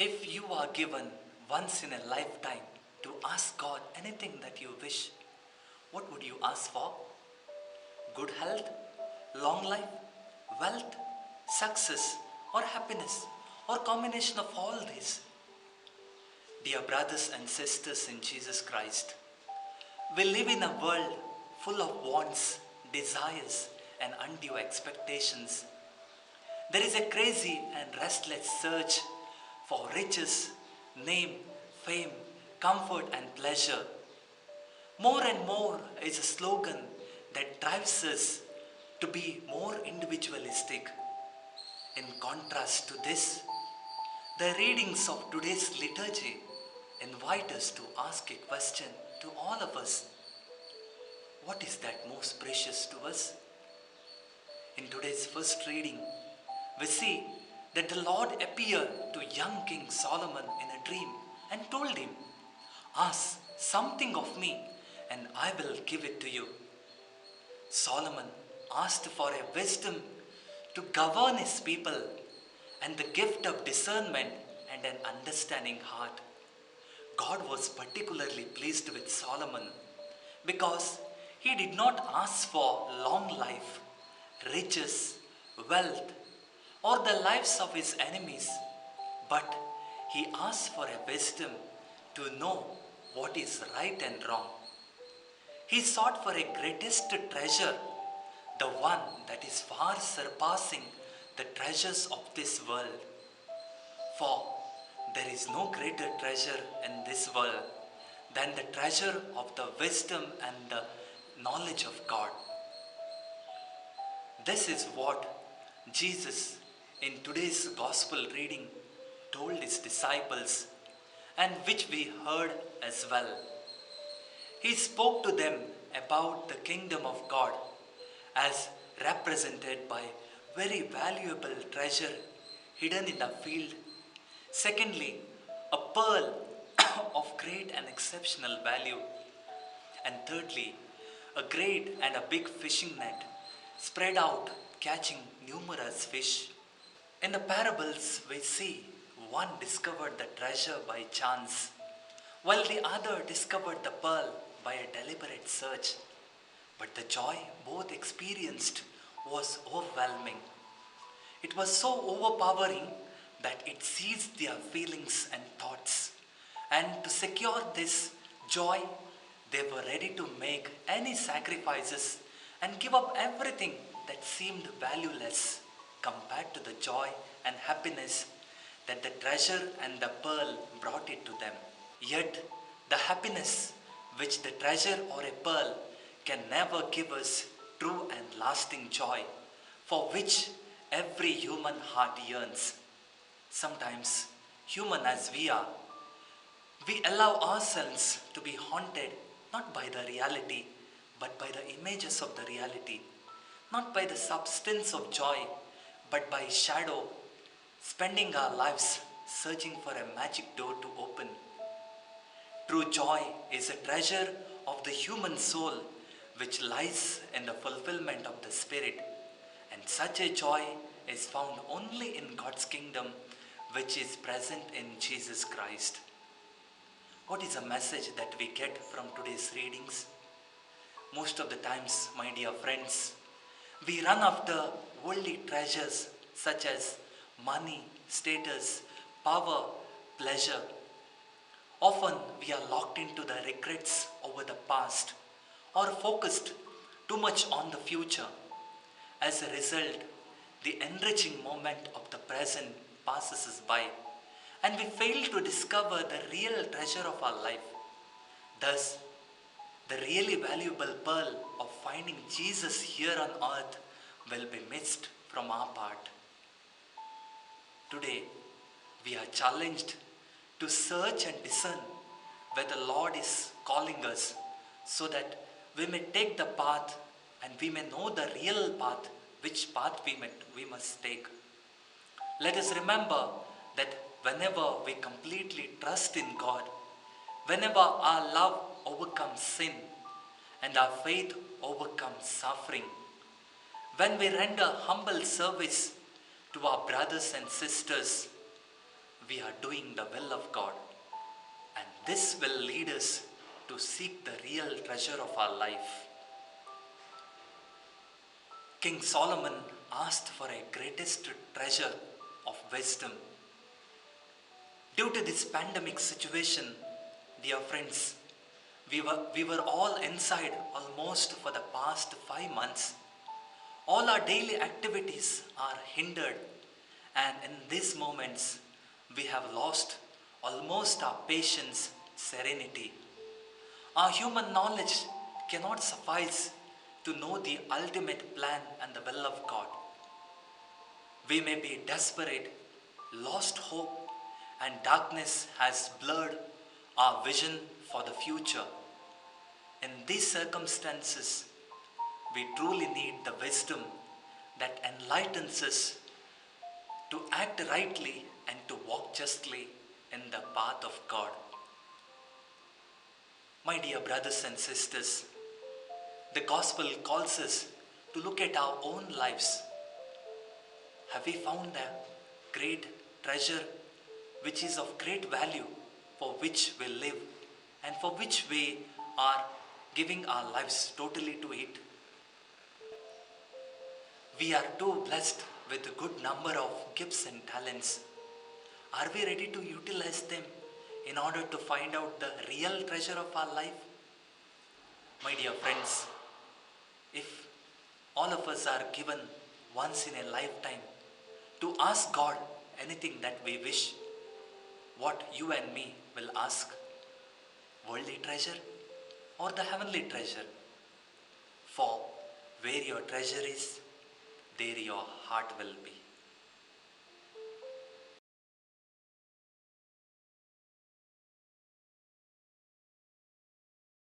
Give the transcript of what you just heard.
If you are given once in a lifetime to ask God anything that you wish, what would you ask for? Good health, long life, wealth, success, or happiness, or combination of all these? Dear brothers and sisters in Jesus Christ, we live in a world full of wants, desires, and undue expectations. There is a crazy and restless search for riches, name, fame, comfort, and pleasure. More and more is a slogan that drives us to be more individualistic. In contrast to this, the readings of today's liturgy invite us to ask a question to all of us. What is that most precious to us? In today's first reading, we see that the Lord appeared to young King Solomon in a dream and told him, "Ask something of me, and I will give it to you." Solomon asked for a wisdom to govern his people and the gift of discernment and an understanding heart. God was particularly pleased with Solomon because he did not ask for long life, riches, wealth, or the lives of his enemies, but he asked for a wisdom to know what is right and wrong. He sought for a greatest treasure, the one that is far surpassing the treasures of this world. For there is no greater treasure in this world than the treasure of the wisdom and the knowledge of God. This is what Jesus in today's gospel reading told his disciples and which we heard as well. He spoke to them about the kingdom of God as represented by very valuable treasure hidden in a field. Secondly, a pearl of great and exceptional value. And thirdly, a great and a big fishing net spread out catching numerous fish. In the parables, we see one discovered the treasure by chance, while the other discovered the pearl by a deliberate search. But the joy both experienced was overwhelming. It was so overpowering that it seized their feelings and thoughts. And to secure this joy, they were ready to make any sacrifices and give up everything that seemed valueless compared to the joy and happiness that the treasure and the pearl brought it to them. Yet, the happiness which the treasure or a pearl can never give us true and lasting joy, for which every human heart yearns. Sometimes, human as we are, we allow ourselves to be haunted not by the reality, but by the images of the reality, not by the substance of joy, but by shadow, spending our lives searching for a magic door to open. True joy is a treasure of the human soul which lies in the fulfillment of the Spirit, and such a joy is found only in God's kingdom, which is present in Jesus Christ. What is a message that we get from today's readings? Most of the times, my dear friends, we run after worldly treasures such as money, status, power, pleasure. Often we are locked into the regrets over the past or focused too much on the future. As a result, the enriching moment of the present passes us by, and we fail to discover the real treasure of our life. Thus, the really valuable pearl of finding Jesus here on earth will be missed from our part. Today, we are challenged to search and discern where the Lord is calling us so that we may take the path and we may know the real path, which path we must take. Let us remember that whenever we completely trust in God, whenever our love overcomes sin and our faith overcomes suffering, when we render humble service to our brothers and sisters, we are doing the will of God, and this will lead us to seek the real treasure of our life. King Solomon asked for a greatest treasure of wisdom. Due to this pandemic situation, dear friends, we were all inside almost for the past 5 months. All our daily activities are hindered, and in these moments, we have lost almost our patience, serenity. Our human knowledge cannot suffice to know the ultimate plan and the will of God. We may be desperate, lost hope, and darkness has blurred our vision for the future. In these circumstances, we truly need the wisdom that enlightens us to act rightly and to walk justly in the path of God. My dear brothers and sisters, the gospel calls us to look at our own lives. Have we found a great treasure which is of great value, for which we live and for which we are giving our lives totally to it? We are too blessed with a good number of gifts and talents. Are we ready to utilize them in order to find out the real treasure of our life? My dear friends, if all of us are given once in a lifetime to ask God anything that we wish, what you and me will ask? Worldly treasure or the heavenly treasure? For where your treasure is, there your heart will be.